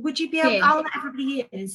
Would you be able, Here. I'll let everybody hear.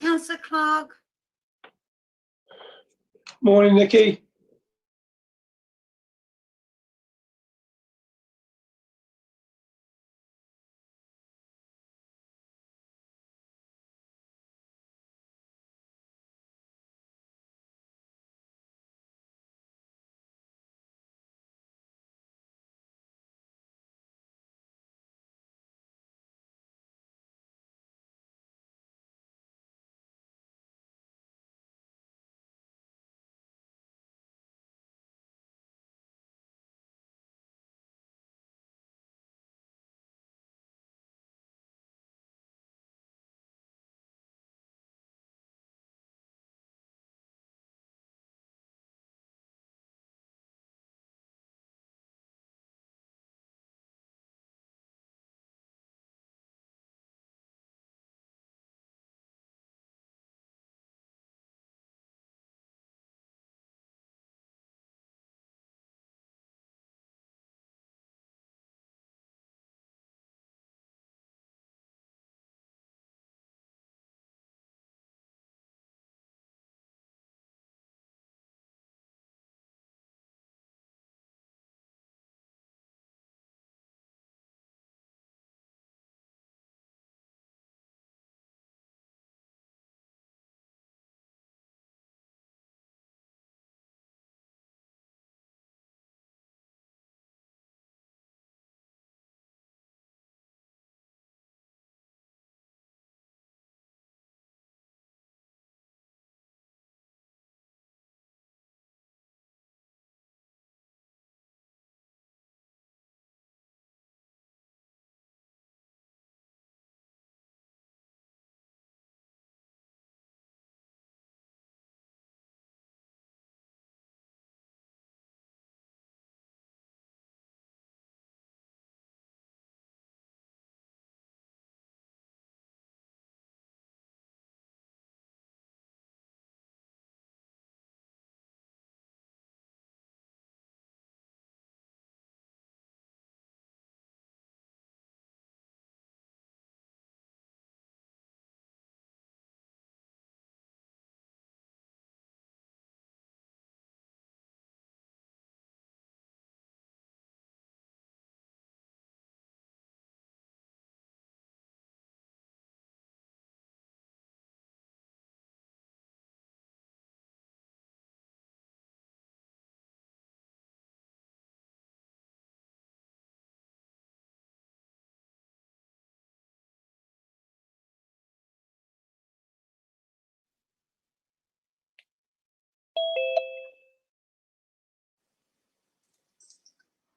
Councillor Clark. Morning, Nikki.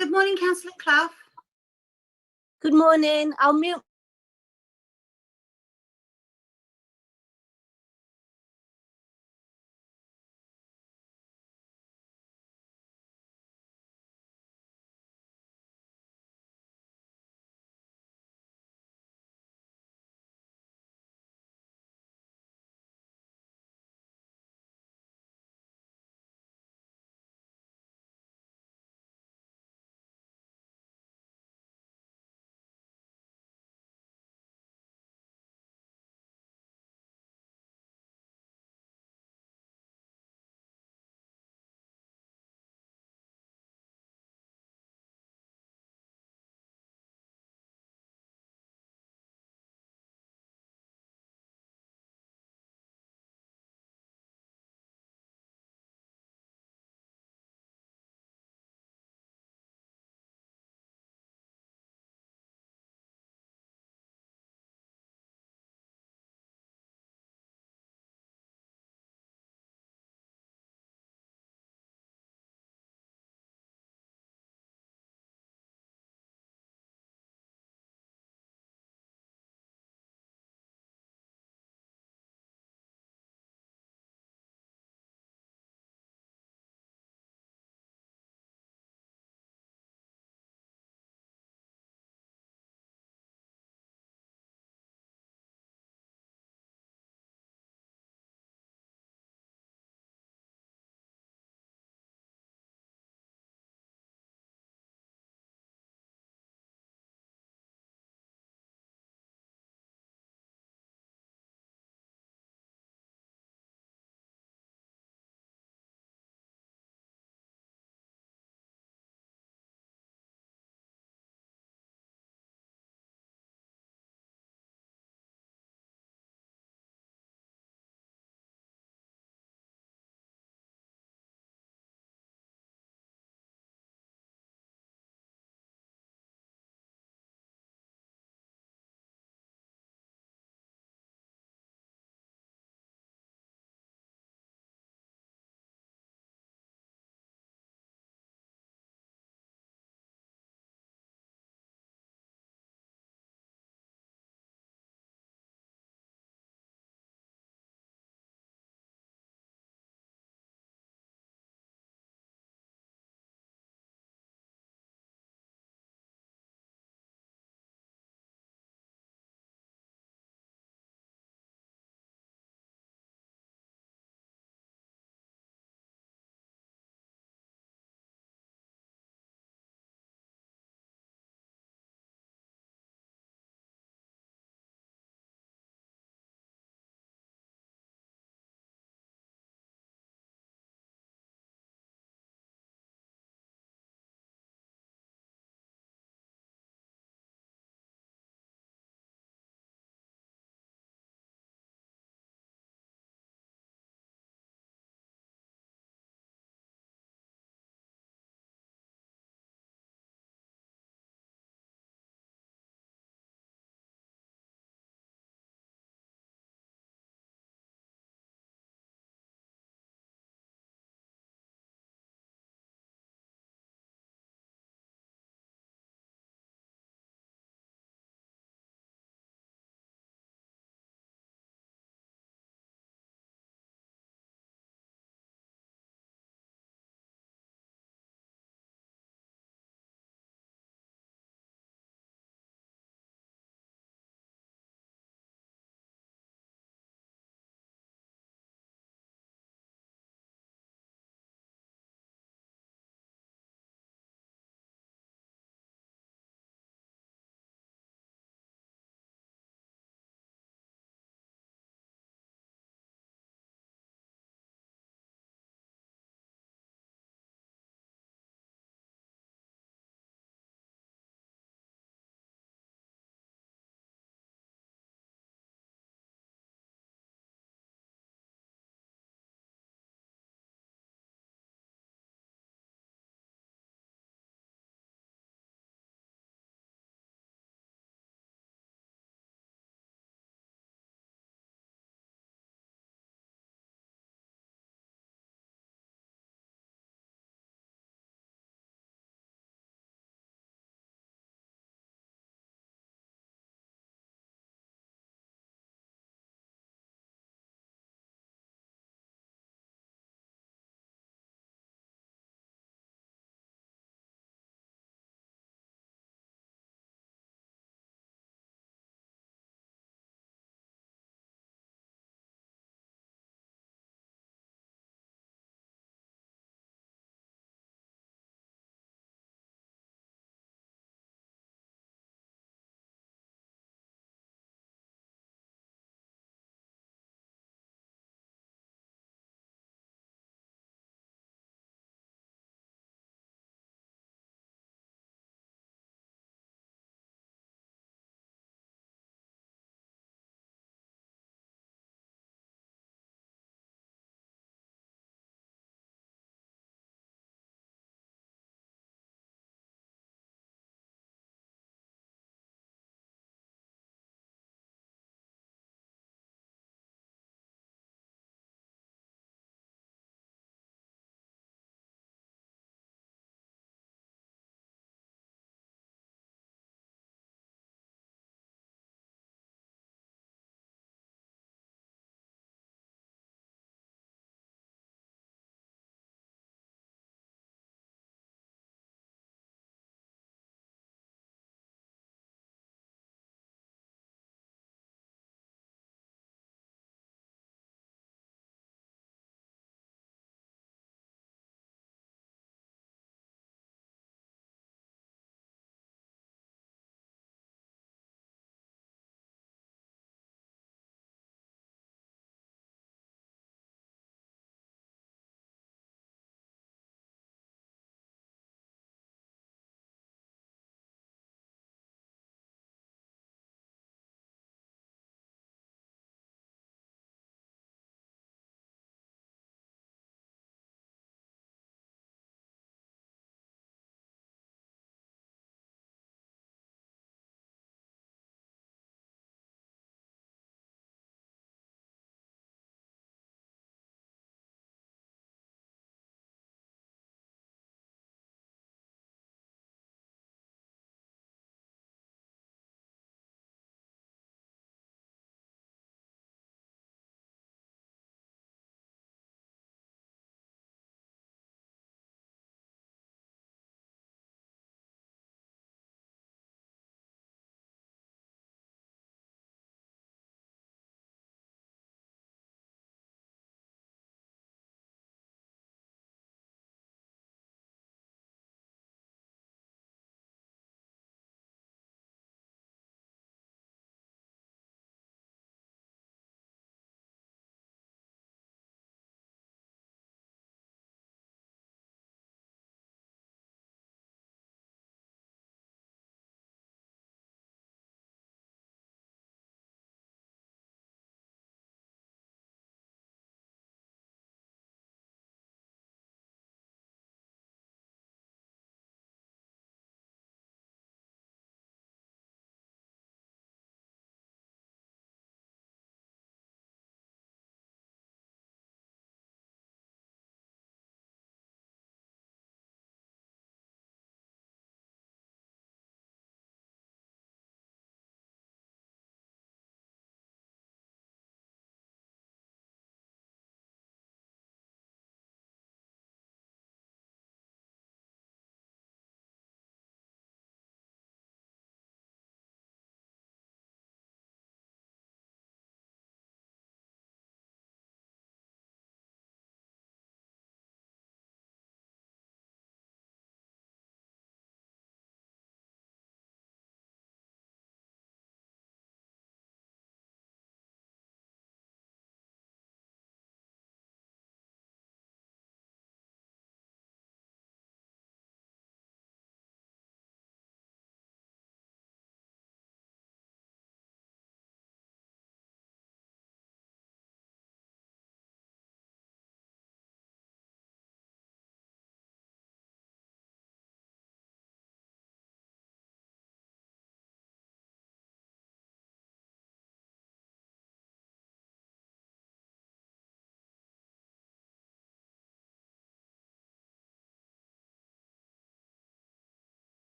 Good morning, Councillor Clough. Good morning. I'll mute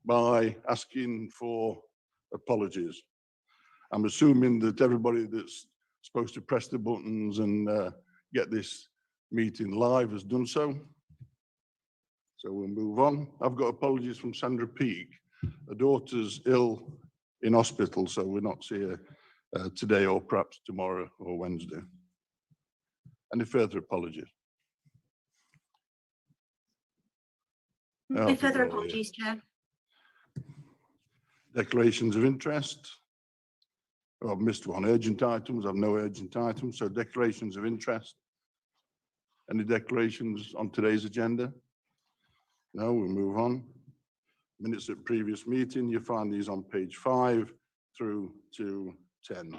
by asking for apologies. I'm assuming that everybody that's supposed to press the buttons and get this meeting live has done so. So we'll move on. I've got apologies from Sandra Peake. Her daughter's ill in hospital, so we're not seeing her today or perhaps tomorrow or Wednesday. Any further apologies? No further apologies, Chair. Declarations of interest. Oh, I've missed one. Urgent items. I've no urgent items. So declarations of interest. Any declarations on today's agenda? No, we'll move on. Minutes at previous meeting. You find these on page 5 through to 10.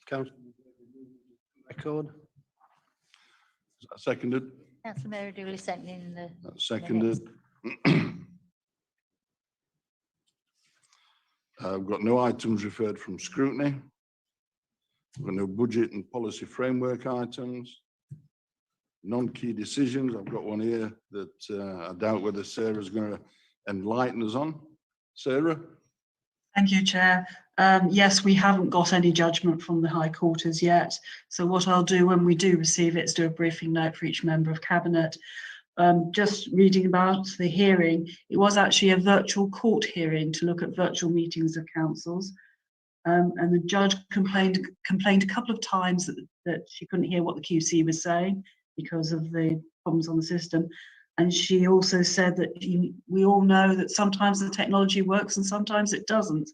Councillor, record. Is that seconded? Councillor Mary Dooley sent in the. That's seconded. I've got no items referred from scrutiny. I've got no budget and policy framework items. Non-key decisions. I've got one here that I doubt whether Sarah's going to enlighten us on. Sarah? Thank you, Chair. Yes, we haven't got any judgment from the High Court as yet. So what I'll do when we do receive it is do a briefing note for each member of Cabinet. Just reading about the hearing, it was actually a virtual court hearing to look at virtual meetings of councils. And the judge complained a couple of times that she couldn't hear what the QC was saying because of the problems on the system. And she also said that we all know that sometimes the technology works and sometimes it doesn't.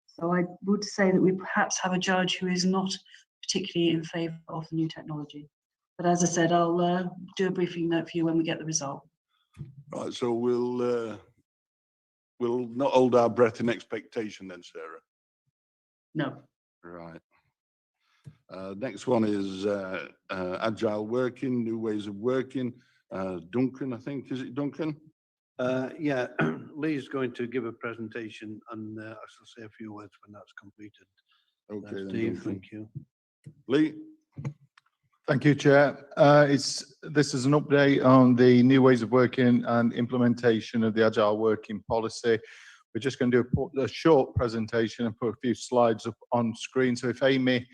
So I would say that we perhaps have a judge who is not particularly in favour of the new technology. But as I said, I'll do a briefing note for you when we get the result. Right, so we'll not hold our breath in expectation then, Sarah. No. Right. Next one is agile working, new ways of working. Duncan, I think, is it Duncan? Yeah, Lee's going to give a presentation and I shall say a few words when that's completed. Okay, then, Steve, Duncan. thank you. Lee? Thank you, Chair. This is an update on the new ways of working and implementation of the agile working policy. We're just going to do a short presentation and put a few slides up on screen. So if Amy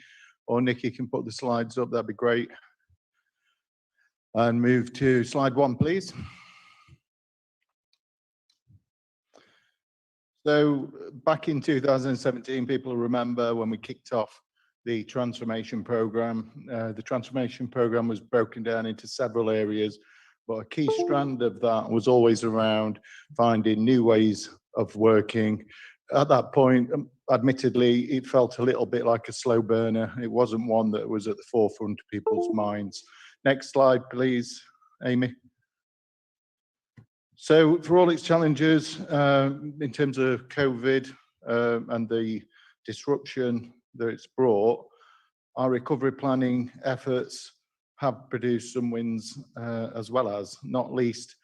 or Nikki can put the slides up, that'd be great. And move to slide 1, please. So back in 2017, people remember when we kicked off the transformation program. The transformation program was broken down into several areas, but a key strand of that was always around finding new ways of working. At that point, admittedly, it felt a little bit like a slow burner. It wasn't one that was at the forefront of people's minds. Next slide, please, Amy. So for all its challenges in terms of COVID and the disruption that it's brought, our recovery planning efforts have produced some wins as well as, not least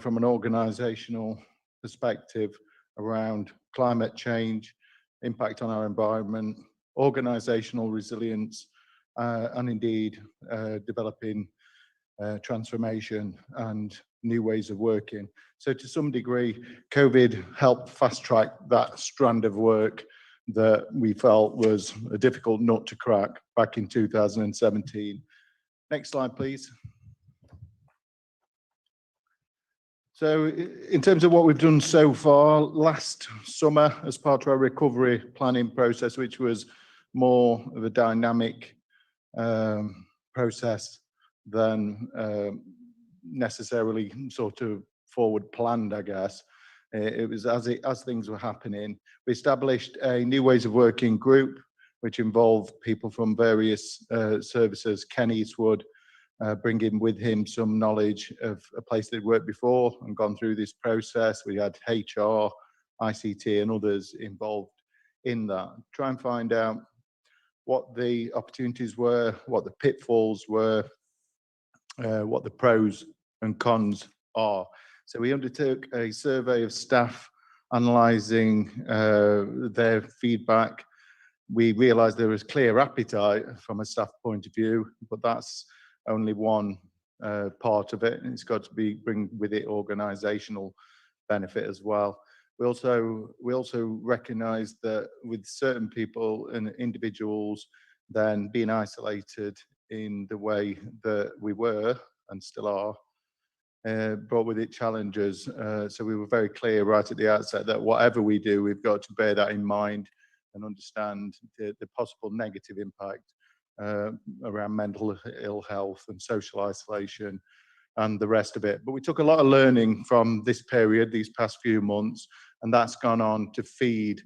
from an organisational perspective around climate change, impact on our environment, organisational resilience, and indeed developing transformation and new ways of working. So to some degree, COVID helped fast track that strand of work that we felt was a difficult nut to crack back in 2017. Next slide, please. So in terms of what we've done so far, last summer, as part of our recovery planning process, which was more of a dynamic process than necessarily sort of forward planned, I guess. It was as things were happening. We established a new ways of working group, which involved people from various services. Ken Eastwood, bringing with him some knowledge of a place they'd worked before and gone through this process. We had HR, ICT and others involved in that. Try and find out what the opportunities were, what the pitfalls were, what the pros and cons are. So we undertook a survey of staff, analysing their feedback. We realised there was clear appetite from a staff point of view, but that's only one part of it, and it's got to bring with it organisational benefit as well. We also recognise that with certain people and individuals, then being isolated in the way that we were and still are, brought with it challenges. So we were very clear right at the outset that whatever we do, we've got to bear that in mind and understand the possible negative impact around mental ill health and social isolation and the rest of it. But we took a lot of learning from this period, these past few months, and that's gone on to feed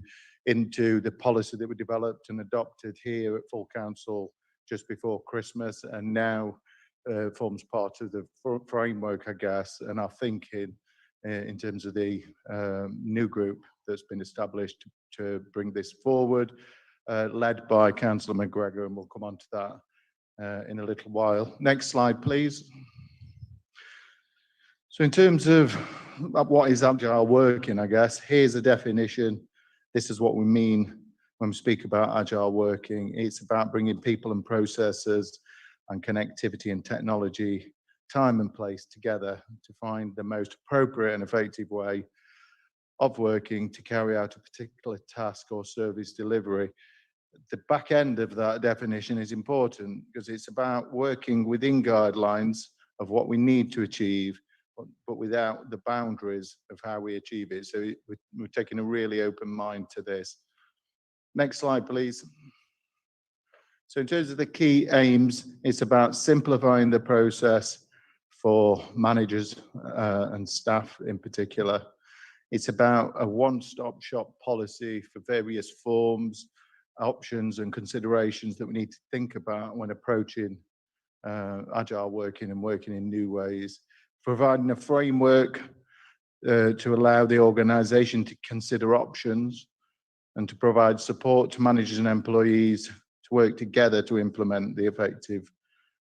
into the policy that we developed and adopted here at Full Council just before Christmas, and now forms part of the framework, I guess, and our thinking in terms of the new group that's been established to bring this forward, led by Councillor McGregor, and we'll come on to that in a little while. Next slide, please. So in terms of what is agile working, I guess, here's a definition. This is what we mean when we speak about agile working. It's about bringing people and processes and connectivity and technology, time and place together to find the most appropriate and effective way of working to carry out a particular task or service delivery. The back end of that definition is important because it's about working within guidelines of what we need to achieve, but without the boundaries of how we achieve it. So we're taking a really open mind to this. Next slide, please. So in terms of the key aims, it's about simplifying the process for managers and staff in particular. It's about a one-stop shop policy for various forms, options and considerations that we need to think about when approaching agile working and working in new ways. Providing a framework to allow the organisation to consider options and to provide support to managers and employees to work together to implement the effective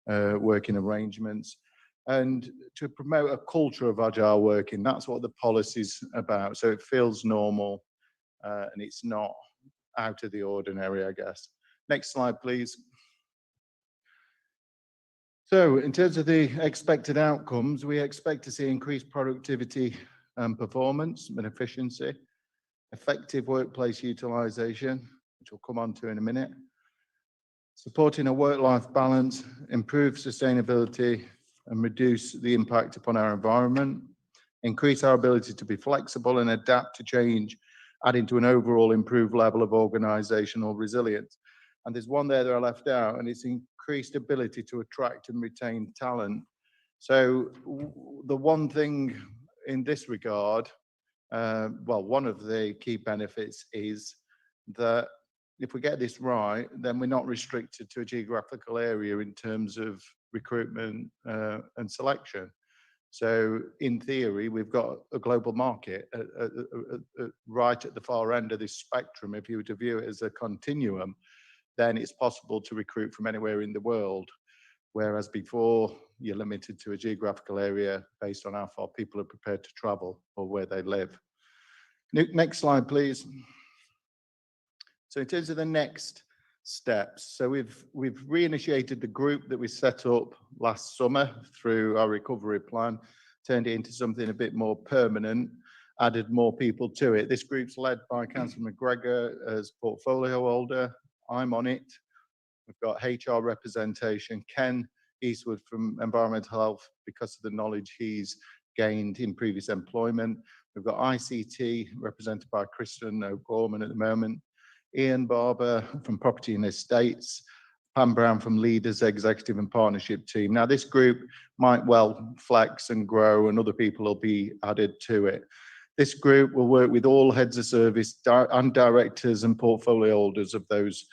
working arrangements, and to promote a culture of agile working. That's what the policy's about. So it feels normal and it's not out of the ordinary, I guess. Next slide, please. So in terms of the expected outcomes, we expect to see increased productivity and performance and efficiency, effective workplace utilisation, which we'll come on to in a minute, supporting a work-life balance, improve sustainability and reduce the impact upon our environment, increase our ability to be flexible and adapt to change, adding to an overall improved level of organisational resilience. And there's one there that I left out, and it's increased ability to attract and retain talent. So the one thing in this regard, well, one of the key benefits is that if we get this right, then we're not restricted to a geographical area in terms of recruitment and selection. So in theory, we've got a global market right at the far end of this spectrum. If you were to view it as a continuum, then it's possible to recruit from anywhere in the world. Whereas before, you're limited to a geographical area based on how far people are prepared to travel or where they live. Next slide, please. So in terms of the next steps, so we've reinitiated the group that we set up last summer through our recovery plan, turned it into something a bit more permanent, added more people to it. This group's led by Councillor McGregor as portfolio holder. I'm on it. We've got HR representation, Ken Eastwood from Environmental Health because of the knowledge he's gained in previous employment. We've got ICT represented by Kristen O'Gorman at the moment, Ian Barber from Property and Estates, Pam Brown from Leaders Executive and Partnership Team. Now this group might well flex and grow and other people will be added to it. This group will work with all heads of service and directors and portfolio holders of those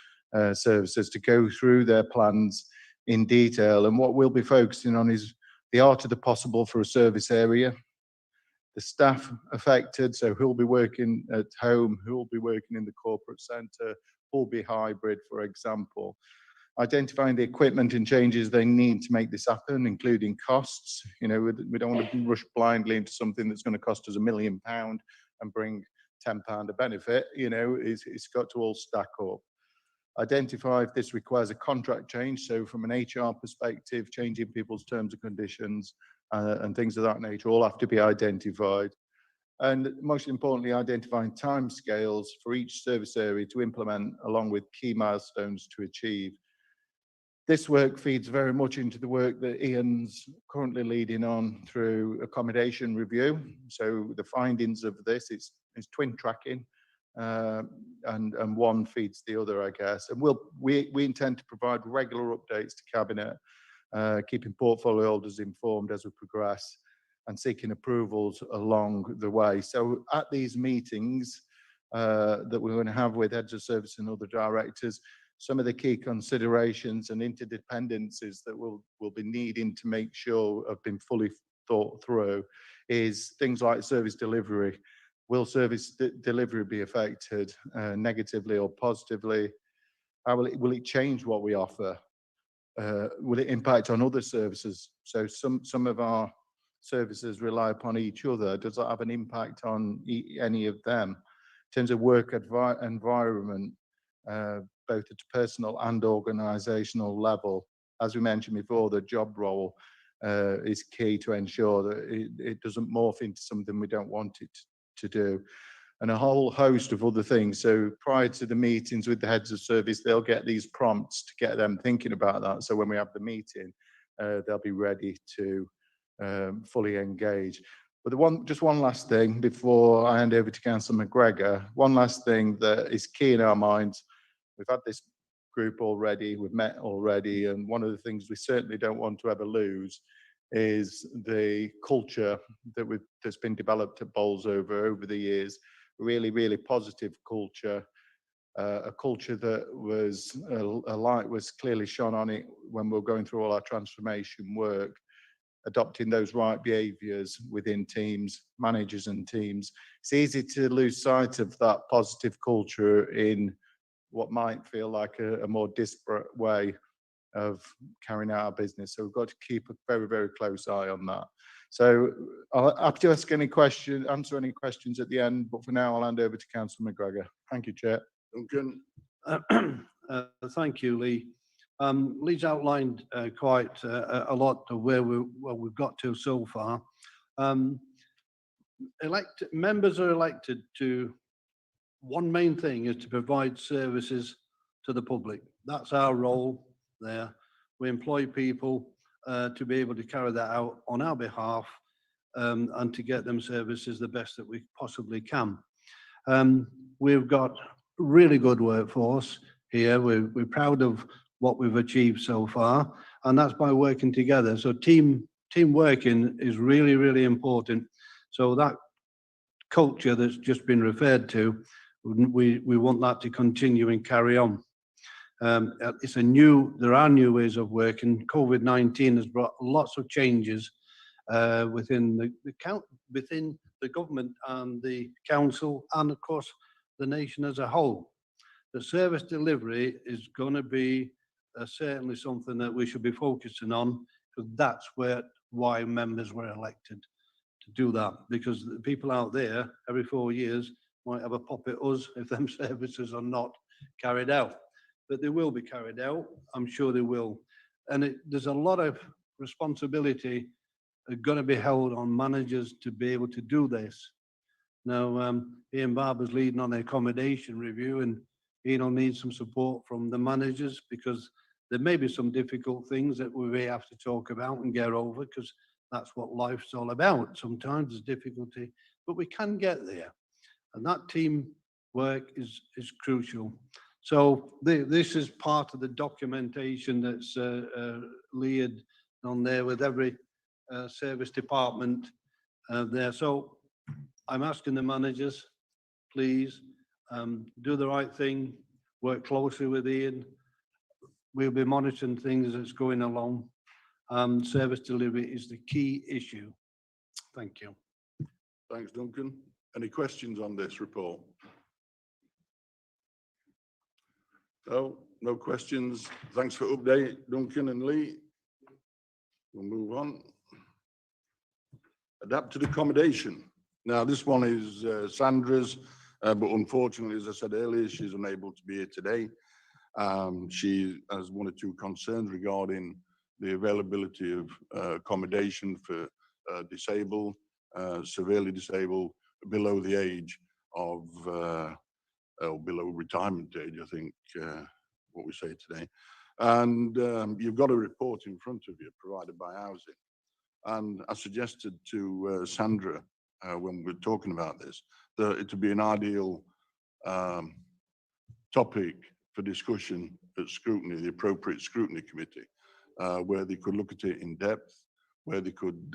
services to go through their plans in detail. And what we'll be focusing on is the art of the possible for a service area, the staff affected, so who'll be working at home, who'll be working in the corporate centre, who'll be hybrid, for example. Identifying the equipment and changes they need to make this happen, including costs. You know, we don't want to rush blindly into something that's going to cost us £1 million and bring £10 of benefit. You know, it's got to all stack up. identify if this requires a contract change. So from an HR perspective, changing people's terms and conditions and things of that nature all have to be identified. And most importantly, identifying timescales for each service area to implement along with key milestones to achieve. This work feeds very much into the work that Ian's currently leading on through accommodation review. So the findings of this is twin tracking, and one feeds the other, I guess. And we intend to provide regular updates to Cabinet, keeping portfolio holders informed as we progress and seeking approvals along the way. So at these meetings that we're going to have with heads of service and other directors, some of the key considerations and interdependencies that we'll be needing to make sure have been fully thought through is things like service delivery. Will service delivery be affected negatively or positively? How will it change what we offer? Will it impact on other services? So some of our services rely upon each other. Does that have an impact on any of them? In terms of work environment, both at a personal and organisational level, as we mentioned before, the job role is key to ensure that it doesn't morph into something we don't want it to do, and a whole host of other things. So prior to the meetings with the heads of service, they'll get these prompts to get them thinking about that. So when we have the meeting, they'll be ready to fully engage. But just one last thing before I hand over to Councillor McGregor. One last thing that is key in our minds. We've had this group already, we've met already, and one of the things we certainly don't want to ever lose is the culture that's been developed at Bolsover over the years. Really, really positive culture, a culture that a light was clearly shone on it when we were going through all our transformation work, adopting those right behaviours within teams, managers and teams. It's easy to lose sight of that positive culture in what might feel like a more disparate way of carrying out our business. So we've got to keep a very, very close eye on that. So I'll have to answer any questions at the end, but for now I'll hand over to Councillor McGregor. Thank you, Chair. Duncan? Thank you, Lee. Lee's outlined quite a lot of where we've got to so far. Members are elected to, one main thing is to provide services to the public. That's our role there. We employ people to be able to carry that out on our behalf and to get them services the best that we possibly can. We've got really good workforce here. We're proud of what we've achieved so far, and that's by working together. So team working is really, really important. So that culture that's just been referred to, we want that to continue and carry on. There are new ways of working. COVID-19 has brought lots of changes within the government and the council, and of course the nation as a whole. The service delivery is going to be certainly something that we should be focusing on, because that's why members were elected to do that. Because the people out there every 4 years might have a pop at us if them services are not carried out. But they will be carried out, I'm sure they will. And there's a lot of responsibility going to be held on managers to be able to do this. Now, Ian Barber's leading on the accommodation review, and Ian will need some support from the managers, because there may be some difficult things that we may have to talk about and get over, because that's what life's all about. Sometimes there's difficulty, but we can get there. And that team work is crucial. So this is part of the documentation that's laid on there with every service department there. So I'm asking the managers, please do the right thing, work closely with Ian. We'll be monitoring things that's going along. Service delivery is the key issue. Thank you. Thanks, Duncan. Any questions on this report? No questions. Thanks for update, Duncan and Lee. We'll move on. Adapted accommodation. Now, this one is Sandra's, but unfortunately, as I said earlier, she's unable to be here today. She has one or two concerns regarding the availability of accommodation for disabled, severely disabled, below the age of, or below retirement age, I think, what we say today. And you've got a report in front of you provided by Housing. And I suggested to Sandra, when we were talking about this, that it would be an ideal topic for discussion at scrutiny, the appropriate scrutiny committee, where they could look at it in depth, where they could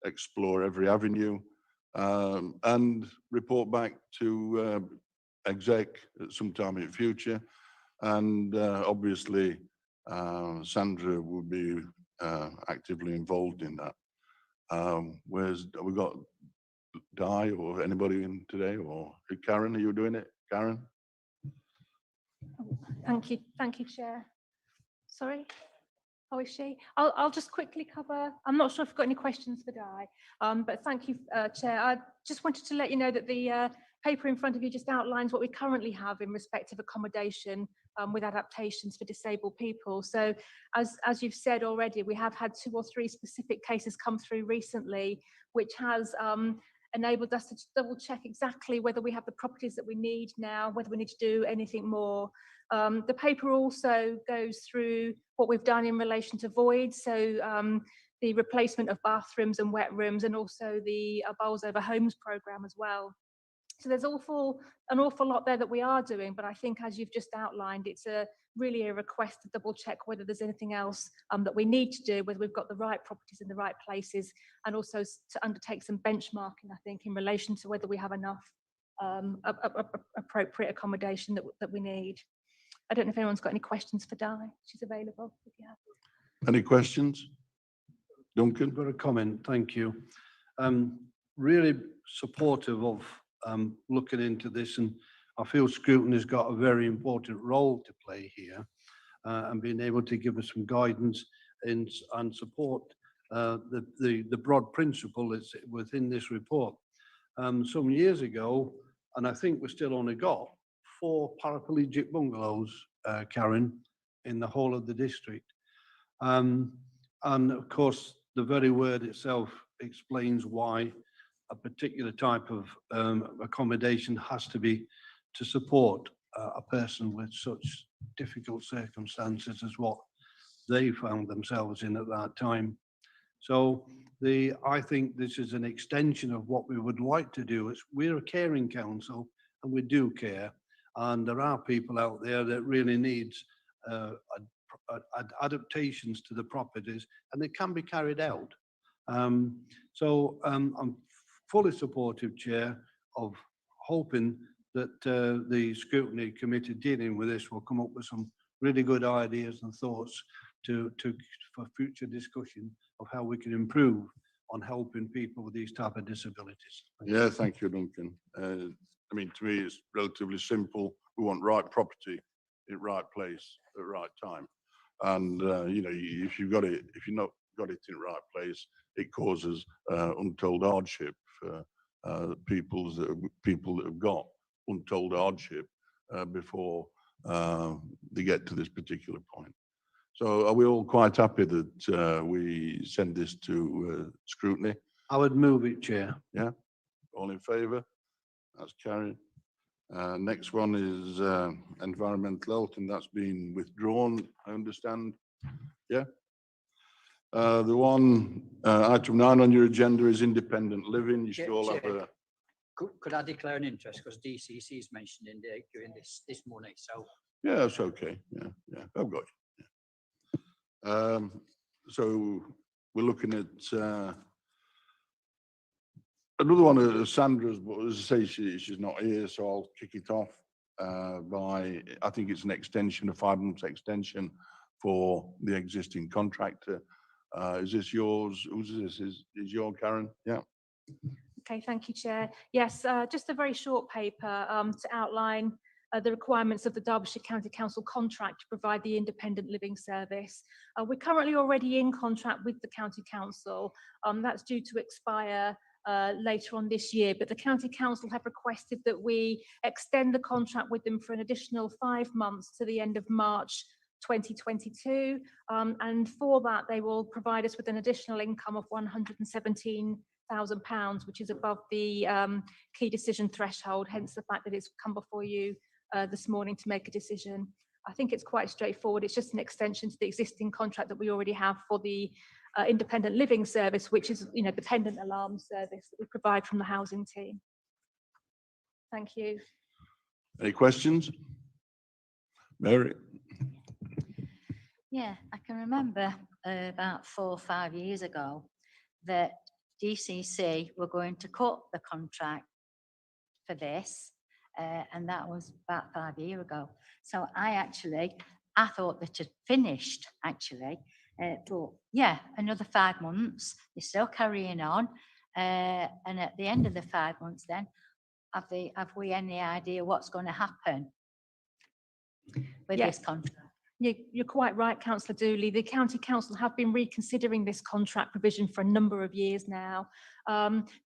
explore every avenue, and report back to exec at some time in the future. And obviously, Sandra will be actively involved in that. Have we got Di or anybody in today? Or Karen, are you doing it? Karen? Thank you, Chair. Sorry, how is she? I'll just quickly cover. I'm not sure if I've got any questions for Di, but thank you, Chair. I just wanted to let you know that the paper in front of you just outlines what we currently have in respect of accommodation with adaptations for disabled people. So as you've said already, we have had 2 or 3 specific cases come through recently, which has enabled us to double check exactly whether we have the properties that we need now, whether we need to do anything more. The paper also goes through what we've done in relation to voids, so the replacement of bathrooms and wet rooms, and also the Bowls Over Homes programme as well. So there's an awful lot there that we are doing, but I think, as you've just outlined, it's really a request to double check whether there's anything else that we need to do, whether we've got the right properties in the right places, and also to undertake some benchmarking, I think, in relation to whether we have enough appropriate accommodation that we need. I don't know if anyone's got any questions for Di. She's available if you have. Any questions? Duncan? I've got a comment, thank you. Really supportive of looking into this, and I feel scrutiny has got a very important role to play here, and being able to give us some guidance and support the broad principle that's within this report. Some years ago, and I think we've still only got 4 paraplegic bungalows, Karen, in the whole of the district. And of course, the very word itself explains why a particular type of accommodation has to be to support a person with such difficult circumstances as what they found themselves in at that time. So I think this is an extension of what we would like to do. We're a caring council and we do care, and there are people out there that really needs adaptations to the properties, and they can be carried out. So I'm fully supportive, Chair, of hoping that the scrutiny committee dealing with this will come up with some really good ideas and thoughts for future discussion of how we can improve on helping people with these type of disabilities. Yeah, thank you, Duncan. I mean, to me, it's relatively simple. We want right property in right place at the right time. And, you know, if you've not got it in the right place, it causes untold hardship for people that have got untold hardship before they get to this particular point. So are we all quite happy that we send this to scrutiny? I would move it, Chair. Yeah, all in favour? That's carried. Next one is environmental health, and that's been withdrawn, I understand. Yeah. The one, item 9 on your agenda is independent living. You should all have a... Could I declare an interest, because DCC is mentioned in there during this morning, so. Yeah, that's okay. Yeah, I've got you. Yeah. So we're looking at another one of Sandra's, but as I say, she's not here, so I'll kick it off by, I think it's an extension, a 5-month extension for the existing contractor. Is this yours? Who's this? Is your Karen? Yeah. Okay, thank you, Chair. Yes, just a very short paper to outline the requirements of the Derbyshire County Council contract to provide the independent living service. We're currently already in contract with the County Council. That's due to expire later on this year, but the County Council have requested that we extend the contract with them for an additional 5 months to the end of March 2022, and for that they will provide us with an additional income of £117,000, which is above the key decision threshold, hence the fact that it's come before you this morning to make a decision. I think it's quite straightforward. It's just an extension to the existing contract that we already have for the independent living service, which is, you know, the pendant alarm service that we provide from the housing team. Thank you. Any questions? Mary? Yeah, I can remember about 4 or 5 years ago that DCC were going to cut the contract for this, and that was about 5 years ago. So I thought that had finished actually, but yeah, another 5 months, they're still carrying on, and at the end of the 5 months then, have we any idea what's going to happen with Yeah. this contract? You're quite right, Councillor Dooley. The County Council have been reconsidering this contract provision for a number of years now.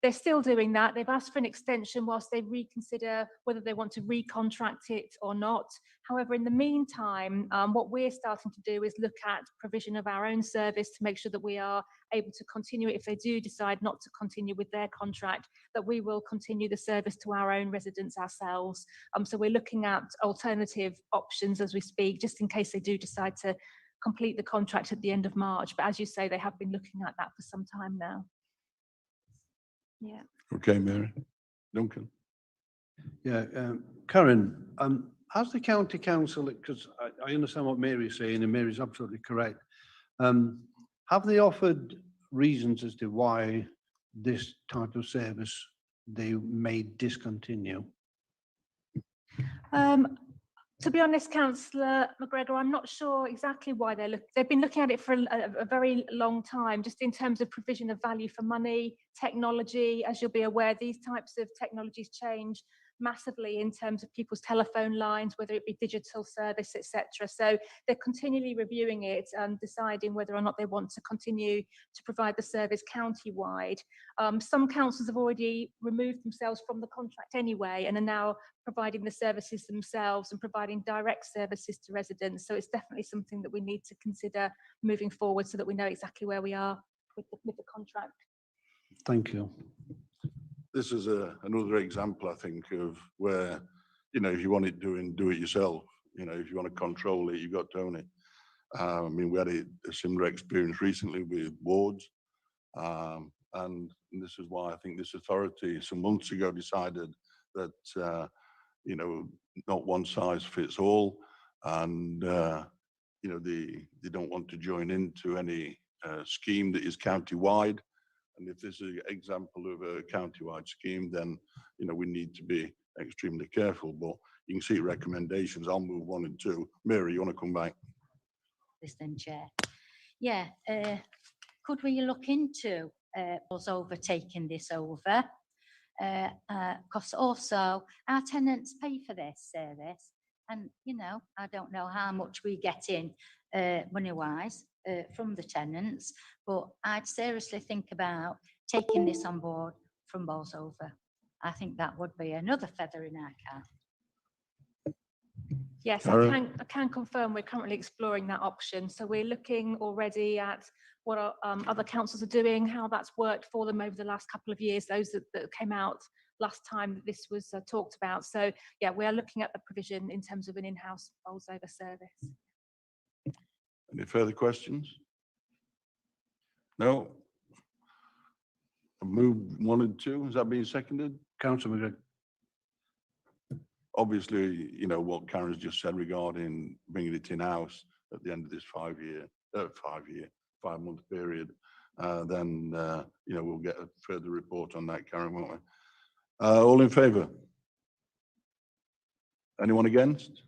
They're still doing that. They've asked for an extension whilst they reconsider whether they want to recontract it or not. However, in the meantime, what we're starting to do is look at provision of our own service to make sure that we are able to continue it if they do decide not to continue with their contract, that we will continue the service to our own residents ourselves. So we're looking at alternative options as we speak, just in case they do decide to complete the contract at the end of March. But as you say, they have been looking at that for some time now. Yeah. Okay, Mary. Duncan? Yeah, Karen, has the county council, because I understand what Mary's saying, and Mary's absolutely correct. Have they offered reasons as to why this type of service they may discontinue? To be honest, Councillor McGregor, I'm not sure exactly why they've been looking at it for a very long time, just in terms of provision of value for money, technology. As you'll be aware, these types of technologies change massively in terms of people's telephone lines, whether it be digital service, etc. So they're continually reviewing it and deciding whether or not they want to continue to provide the service county-wide. Some councils have already removed themselves from the contract anyway and are now providing the services themselves and providing direct services to residents. So it's definitely something that we need to consider moving forward so that we know exactly where we are with the contract. Thank you. This is another example, I think, of where, you know, if you want it doing, do it yourself. You know, if you want to control it, you've got to own it. I mean, we had a similar experience recently with wards. And this is why I think this authority some months ago decided that, you know, not one size fits all. And, you know, they don't want to join into any scheme that is county-wide. And if this is an example of a county-wide scheme, then, you know, we need to be extremely careful. But you can see recommendations. I'll move 1 and 2. Mary, you want to come back? Then, Chair. Yeah, could we look into us overtaking this over? Because also our tenants pay for this service, and you know, I don't know how much we get in money-wise from the tenants, but I'd seriously think about taking this on board from Bolsover. I think that would be another feather in our cap. Yes, Karen? I can confirm we're currently exploring that option. So we're looking already at what other councils are doing, how that's worked for them over the last couple of years, those that came out last time that this was talked about. So yeah, we are looking at the provision in terms of an in-house Bolsover service. Any further questions? No? I've moved 1 and 2. Is that being seconded? Councillor McGregor. Obviously, you know, what Karen's just said regarding bringing it in-house at the end of this 5-month period, then, you know, we'll get a further report on that, Karen, won't we? All in favour? Anyone against?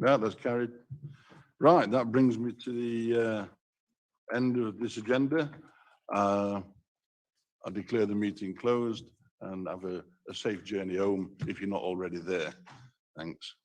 Yeah, that's carried. Right, that brings me to the end of this agenda. I declare the meeting closed and have a safe journey home if you're not already there. Thanks.